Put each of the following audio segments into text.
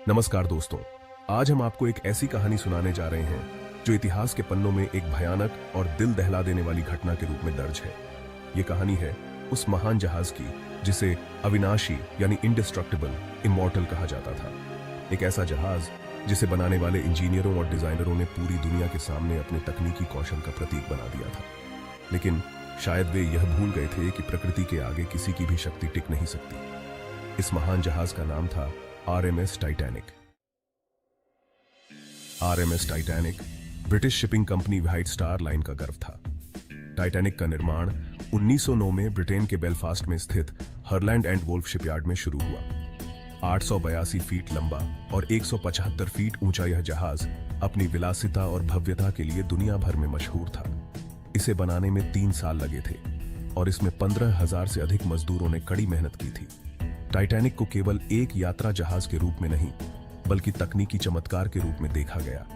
नमस्कार दोस्तों। आज हम आपको एक ऐसी कहानी सुनाने जा रहे हैं जो इतिहास के पन्नों में एक भयानक और दिल दहला देने वाली घटना के रूप में दर्ज है। ये कहानी है उस महान जहाज की जिसे अविनाशी यानी इंडिस्ट्रक्टिबल, इमॉर्टल कहा जाता था। एक ऐसा जहाज जिसे बनाने वाले इंजीनियरों और डिजाइनरों ने पूरी दुनिया के सामने अपने तकनीकी कौशल का प्रतीक बना दिया था। लेकिन शायद वे यह भूल गए थे कि प्रकृति के आगे किसी की भी शक्ति टिक नहीं सकती। इस महान जहाज का नाम था RMS Titanic. RMS Titanic British shipping company white star line का गर्व था। टाइटैनिक का निर्माण 1909 में ब्रिटेन के बेलफास्ट में स्थित हरलैंड एंड वोल्फ शिपयार्ड में शुरू हुआ। 882 फीट लंबा और 175 फीट ऊंचा यह जहाज अपनी विलासिता और भव्यता के लिए दुनिया भर में मशहूर था। इसे बनाने में 3 साल लगे थे और इसमें 15,000 से अधिक मजदूरों ने कड़ी मेहनत की थी। टाइटैनिक को केवल एक यात्रा जहाज के रूप में नहीं बल्कि तकनीकी चमत्कार के रूप में देखा गया।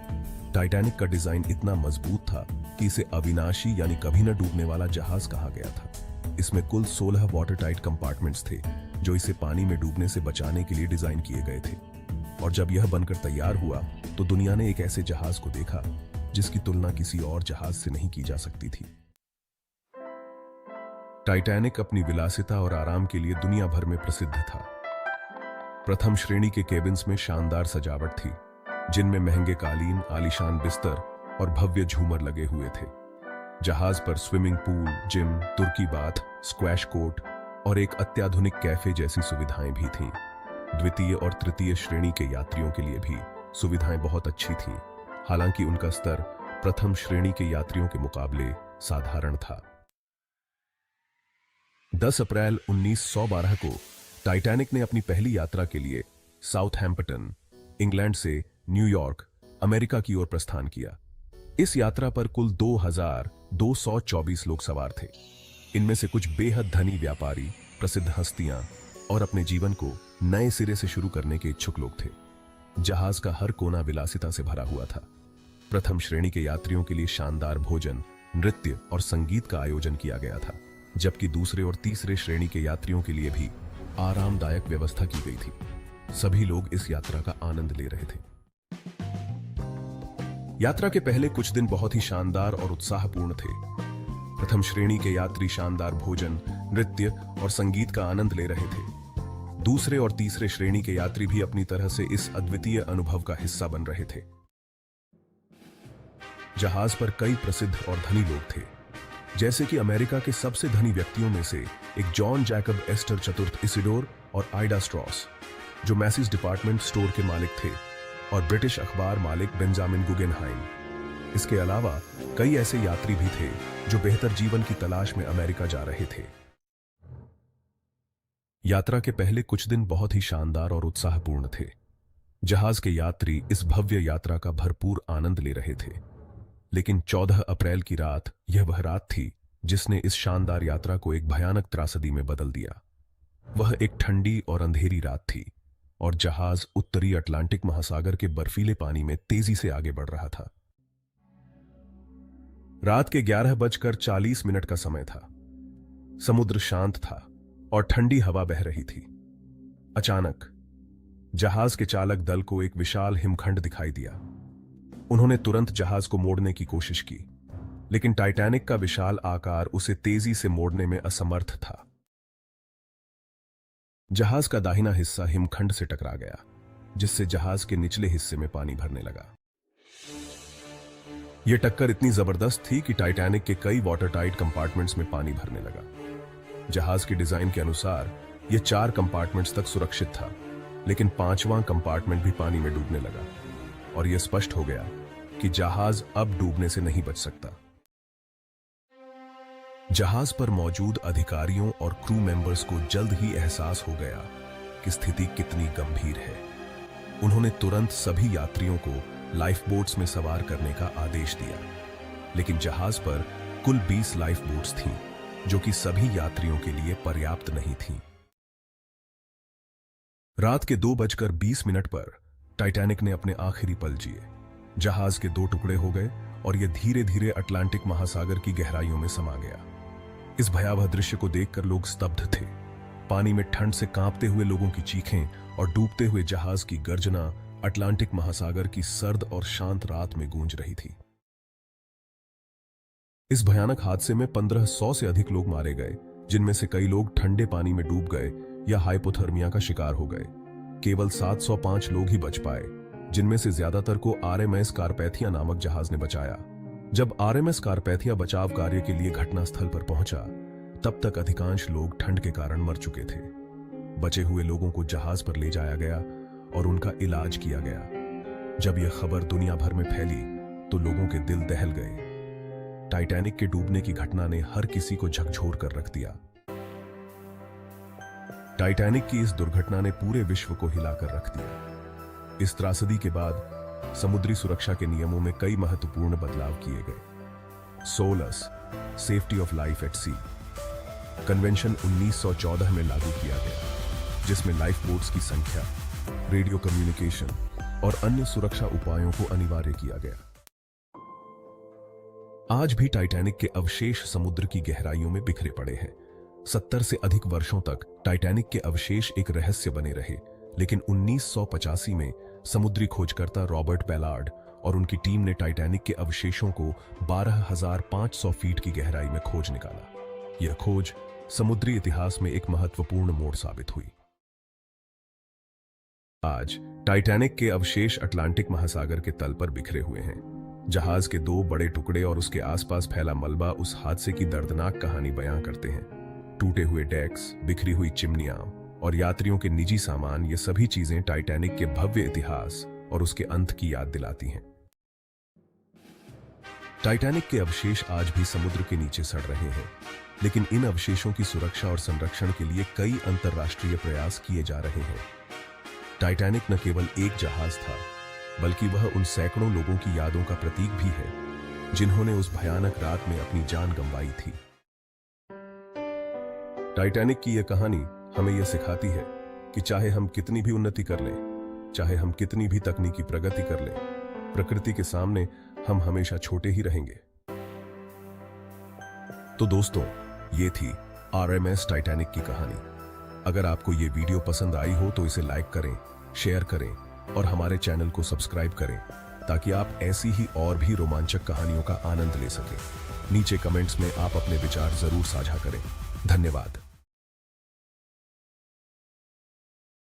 टाइटैनिक का डिजाइन इतना मजबूत था कि इसे अविनाशी यानी कभी न डूबने वाला जहाज कहा गया था। इसमें कुल 16 वाटर टाइट कंपार्टमेंट्स थे जो इसे पानी में डूबने से बचाने के लिए डिजाइन किए गए थे। और जब यह बनकर तैयार हुआ तो दुनिया ने एक ऐसे जहाज को देखा जिसकी तुलना किसी और जहाज से नहीं की जा सकती थी। टाइटैनिक अपनी विलासिता और आराम के लिए दुनिया भर में प्रसिद्ध था। प्रथम श्रेणी के केबिन्स में शानदार सजावट थी जिनमें महंगे कालीन, आलीशान बिस्तर और भव्य झूमर लगे हुए थे। जहाज पर स्विमिंग पूल, जिम, तुर्की बाथ, स्क्वैश कोर्ट और एक अत्याधुनिक कैफे जैसी सुविधाएं भी थीं। द्वितीय और तृतीय श्रेणी के यात्रियों के लिए भी सुविधाएं बहुत अच्छी थीं, हालांकि उनका स्तर प्रथम श्रेणी के यात्रियों के मुकाबले साधारण था। 10 अप्रैल 1912 को टाइटैनिक ने अपनी पहली यात्रा के लिए साउथहैम्पटन, इंग्लैंड से न्यूयॉर्क, अमेरिका की ओर प्रस्थान किया। इस यात्रा पर कुल 2,224 लोग सवार थे। इनमें से कुछ बेहद धनी व्यापारी, प्रसिद्ध हस्तियां और अपने जीवन को नए सिरे से शुरू करने के इच्छुक लोग थे। जहाज का हर कोना विलासिता से भरा हुआ था। प्रथम श्रेणी के यात्रियों के लिए शानदार भोजन, नृत्य और संगीत का आयोजन किया गया था, जबकि दूसरे और तीसरे श्रेणी के यात्रियों के लिए भी आरामदायक व्यवस्था की गई थी। सभी लोग इस यात्रा का आनंद ले रहे थे। यात्रा के पहले कुछ दिन बहुत ही शानदार और उत्साहपूर्ण थे। प्रथम श्रेणी के यात्री शानदार भोजन, नृत्य और संगीत का आनंद ले रहे थे। दूसरे और तीसरे श्रेणी के यात्री भी अपनी तरह से इस अद्वितीय अनुभव का हिस्सा बन रहे थे। जहाज पर कई प्रसिद्ध और धनी लोग थे, जैसे कि अमेरिका के सबसे धनी व्यक्तियों में से एक जॉन जैकब एस्टर चतुर्थ इसिडोर और आइडा स्ट्रॉस, जो मैसीज डिपार्टमेंट स्टोर के मालिक थे, और ब्रिटिश अखबार मालिक बेंजामिन गुगेनहाइम। इसके अलावा कई ऐसे यात्री भी थे जो बेहतर जीवन की तलाश में अमेरिका जा रहे थे। यात्रा के पहले कुछ दिन बहुत ही शानदार और उत्साहपूर्ण थे। जहाज के यात्री इस भव्य यात्रा का भरपूर आनंद ले रहे थे। लेकिन 14 अप्रैल की रात यह वह रात थी जिसने इस शानदार यात्रा को एक भयानक त्रासदी में बदल दिया। वह एक ठंडी और अंधेरी रात थी और जहाज उत्तरी अटलांटिक महासागर के बर्फीले पानी में तेजी से आगे बढ़ रहा था। रात के 11:40 का समय था। समुद्र शांत था और ठंडी हवा बह रही थी। अचानक जहाज के चालक दल को एक विशाल हिमखंड दिखाई दिया। उन्होंने तुरंत जहाज को मोड़ने की कोशिश की, लेकिन टाइटैनिक का विशाल आकार उसे तेजी से मोड़ने में असमर्थ था। जहाज का दाहिना हिस्सा हिमखंड से टकरा गया, जिससे जहाज के निचले हिस्से में पानी भरने लगा। यह टक्कर इतनी जबरदस्त थी कि टाइटैनिक के कई वाटर टाइट कंपार्टमेंट्स में पानी भरने लगा। जहाज के डिजाइन के अनुसार यह 4 कंपार्टमेंट्स तक सुरक्षित था, लेकिन 5वां कंपार्टमेंट भी पानी में डूबने लगा और यह स्पष्ट हो गया कि जहाज अब डूबने से नहीं बच सकता। जहाज पर मौजूद अधिकारियों और क्रू मेंबर्स को जल्द ही एहसास हो गया कि स्थिति कितनी गंभीर है। उन्होंने तुरंत सभी यात्रियों को लाइफ बोट्स में सवार करने का आदेश दिया, लेकिन जहाज पर कुल 20 लाइफ बोट्स थीं, जो कि सभी यात्रियों के लिए पर्याप्त नहीं थीं। रात के 2:20 पर टाइटैनिक ने अपने आखिरी पल जिए। जहाज के 2 टुकड़े हो गए और यह धीरे धीरे अटलांटिक महासागर की गहराइयों में समा गया। इस भयावह दृश्य को देखकर लोग स्तब्ध थे। पानी में ठंड से कांपते हुए लोगों की चीखें और डूबते हुए जहाज की गर्जना अटलांटिक महासागर की सर्द और शांत रात में गूंज रही थी। इस भयानक हादसे में 1500 से अधिक लोग मारे गए, जिनमें से कई लोग ठंडे पानी में डूब गए या हाइपोथर्मिया का शिकार हो गए। केवल 705 लोग ही बच पाए, जिनमें से ज्यादातर को आरएमएस कारपैथिया नामक जहाज ने बचाया। जब आरएमएस कारपैथिया बचाव कार्य के लिए घटनास्थल पर पहुंचा, तब तक अधिकांश लोग ठंड के कारण मर चुके थे। बचे हुए लोगों को जहाज पर ले जाया गया और उनका इलाज किया गया। जब यह खबर दुनिया भर में फैली तो लोगों के दिल दहल गए। टाइटैनिक के डूबने की घटना ने हर किसी को झकझोर कर रख दिया। टाइटैनिक की इस दुर्घटना ने पूरे विश्व को हिलाकर रख दिया। इस त्रासदी के बाद समुद्री सुरक्षा के नियमों में कई महत्वपूर्ण बदलाव किए गए। SOLAS, safety of life at sea convention 1914 में लागू किया गया, जिसमें लाइफ बोट्स की संख्या, रेडियो कम्युनिकेशन और अन्य सुरक्षा उपायों को अनिवार्य किया गया। आज भी टाइटैनिक के अवशेष समुद्र की गहराइयों में बिखरे पड़े हैं। 70 से अधिक वर्षों तक टाइटैनिक के अवशेष एक रहस्य बने रहे, लेकिन 1985 में समुद्री खोजकर्ता रॉबर्ट बैलार्ड और उनकी टीम ने टाइटैनिक के अवशेषों को 12,500 फीट की गहराई में खोज निकाला। यह खोज समुद्री इतिहास में एक महत्वपूर्ण मोड़ साबित हुई। आज टाइटैनिक के अवशेष अटलांटिक महासागर के तल पर बिखरे हुए हैं। जहाज के 2 बड़े टुकड़े और उसके आसपास फैला मलबा उस हादसे की दर्दनाक कहानी बयां करते हैं। टूटे हुए डेक्स, बिखरी हुई चिमनियां और यात्रियों के निजी सामान, ये सभी चीजें टाइटैनिक के भव्य इतिहास और उसके अंत की याद दिलाती हैं। टाइटैनिक के अवशेष आज भी समुद्र के नीचे सड़ रहे हैं, लेकिन इन अवशेषों की सुरक्षा और संरक्षण के लिए कई अंतर्राष्ट्रीय प्रयास किए जा रहे हैं। टाइटैनिक न केवल एक जहाज था, बल्कि वह उन सैकड़ों लोगों की यादों का प्रतीक भी है, जिन्होंने उस भयानक रात में अपनी जान गंवाई थी। टाइटैनिक की यह कहानी हमें यह सिखाती है कि चाहे हम कितनी भी उन्नति कर लें, चाहे हम कितनी भी तकनीकी प्रगति कर लें, प्रकृति के सामने हम हमेशा छोटे ही रहेंगे। तो दोस्तों, ये थी आरएमएस टाइटैनिक की कहानी। अगर आपको ये वीडियो पसंद आई हो तो इसे लाइक करें, शेयर करें और हमारे चैनल को सब्सक्राइब करें, ताकि आप ऐसी ही और भी रोमांचक कहानियों का आनंद ले सकें। नीचे कमेंट्स में आप अपने विचार जरूर साझा करें। धन्यवाद।